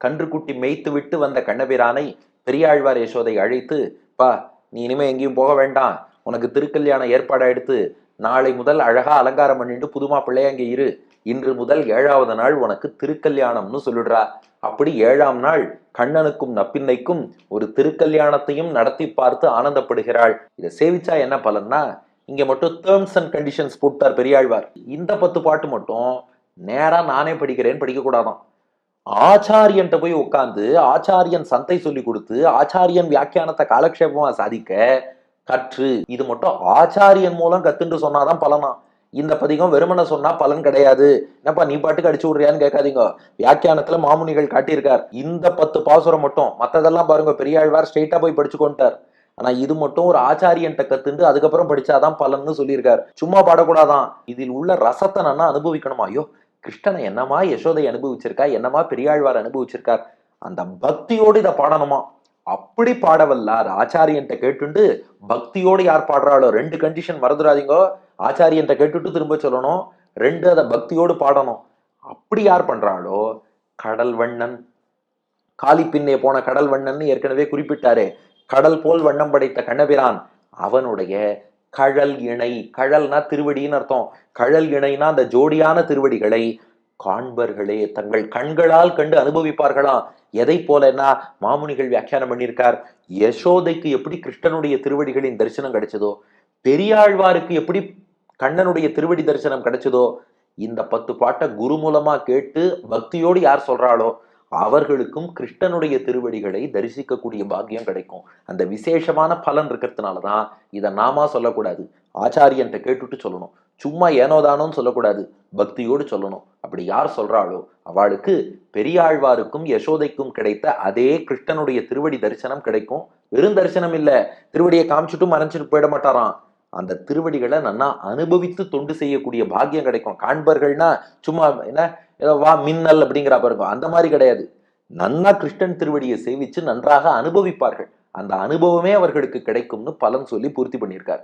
கன்றுக்குட்டி மேய்த்து விட்டு வந்த கண்ணபிரானை பெரியாழ்வார் யசோதை அழைத்து, பா, நீ இனிமே எங்கேயும் போக வேண்டாம், உனக்கு திருக்கல்யாணம் ஏற்பாடா எடுத்து நாளை முதல் அழகா அலங்காரம் பண்ணிட்டு புதுமா பிள்ளைய அங்கே இரு, இன்று முதல் 7வது நாள் உனக்கு திருக்கல்யாணம்னு சொல்லிடுறா. அப்படி 7ஆம் நாள் கண்ணனுக்கும் நப்பின்னைக்கும் ஒரு திருக்கல்யாணத்தையும் நடத்தி பார்த்து ஆனந்தப்படுகிறாள். இதை சேவிச்சா என்ன பலன்னா, இங்க மட்டும் டேர்ம்ஸ் அண்ட் கண்டிஷன்ஸ் போட்டார் பெரியாழ்வார். இந்த 10 பாட்டு மட்டும் நேரா நானே படிக்கிறேன்னு படிக்க கூடாதான். ஆச்சாரியன்ட்ட போய் உட்கார்ந்து ஆச்சாரியன் சந்தை சொல்லி கொடுத்து ஆச்சாரியன் வியாக்கியானத்தை காலக்ஷேபமா சாதிக்க கற்று, இது மட்டும் ஆச்சாரியன் மூலம் கத்துன்னு சொன்னாதான் பலனா. இந்த பதிகம் வெறுமனை சொன்னா பலன் கிடையாது. என்னப்பா நீ பாட்டுக்கு அடிச்சு விடுறியான்னு கேட்காதீங்க. வியாக்கியானத்துல மாமுனிகள் காட்டியிருக்கார். இந்த 10 பாசுரம் மட்டும், மத்ததெல்லாம் பாருங்க பெரியாழ்வார் ஸ்ட்ரெயிட்டா போய் படிச்சு கொண்டார். ஆனா இது மட்டும் ஒரு ஆச்சாரியன்ட்ட கத்துண்டு அதுக்கப்புறம் படிச்சாதான் பலன்னு சொல்லியிருக்காரு. சும்மா பாடக்கூடாதான். இதில் உள்ள ரசத்தை நான் அனுபவிக்கணுமா? ஐயோ, கிருஷ்ணனை என்னமா யசோதை அனுபவிச்சிருக்கா, என்னமா பெரியாழ்வார் அனுபவிச்சிருக்கார், அந்த பக்தியோடு இதை பாடணுமா. அப்படி பாடவல்லார் ஆச்சாரியன்ட்ட கேட்டுண்டு பக்தியோடு யார் பாடுறாளோ, 2 கண்டிஷன் மறந்துடாதீங்க. ஆச்சாரியன்ட்ட கேட்டுட்டு திரும்ப சொல்லணும், 2 அதை பக்தியோடு பாடணும். அப்படி யார் பண்றாளோ, கடல் வண்ணன், காலி பின்னே போன கடல் வண்ணன் ஏற்கனவே குறிப்பிட்டாரே, கடல் போல் வண்ணம் படைத்த கண்ணபிரான், அவனுடைய கழல் இணை, கழல்னா திருவடின்னு அர்த்தம், கழல் இணைனா அந்த ஜோடியான திருவடிகளை காண்பர்களே தங்கள் கண்களால் கண்டு அனுபவிப்பார்களாம். எதை போலன்னா, மாமுனிகள் வியாக்கியானம் பண்ணியிருக்கார், யசோதைக்கு எப்படி கிருஷ்ணனுடைய திருவடிகளின் தரிசனம் கிடைச்சதோ, பெரியாழ்வாருக்கு எப்படி கண்ணனுடைய திருவடி தரிசனம் கிடைச்சதோ, இந்த 10 பாட்டை குரு மூலமா கேட்டு பக்தியோடு யார் சொல்றாளோ அவர்களுக்கும் கிருஷ்ணனுடைய திருவடிகளை தரிசிக்கக்கூடிய பாக்கியம் கிடைக்கும். அந்த விசேஷமான பலன் இருக்கிறதுனாலதான் இதை நாமா சொல்லக்கூடாது, ஆச்சாரியன்ட்ட கேட்டுட்டு சொல்லணும். சும்மா ஏனோதானோன்னு சொல்லக்கூடாது, பக்தியோடு சொல்லணும். அப்படி யார் சொல்றாளோ அவளுக்கு பெரியாழ்வாருக்கும் யசோதைக்கும் கிடைத்த அதே கிருஷ்ணனுடைய திருவடி தரிசனம் கிடைக்கும். வெறும் தரிசனம் இல்ல, திருவடியை காமிச்சுட்டும் மறைஞ்சிட்டு போயிட மாட்டாராம். அந்த திருவடிகளை நன்னா அனுபவித்து தொண்டு செய்யக்கூடிய பாக்கியம் கிடைக்கும். காண்பர்கள்னா சும்மா என்ன ஏதோ வா மின்னல் அப்படிங்கிற பாருங்க, அந்த மாதிரி கிடையாது. நன்னா கிருஷ்ணன் திருவடியை சேவிச்சு நன்றாக அனுபவிப்பார்கள். அந்த அனுபவமே அவர்களுக்கு கிடைக்கும்னு பலன் சொல்லி பூர்த்தி பண்ணியிருக்கார்.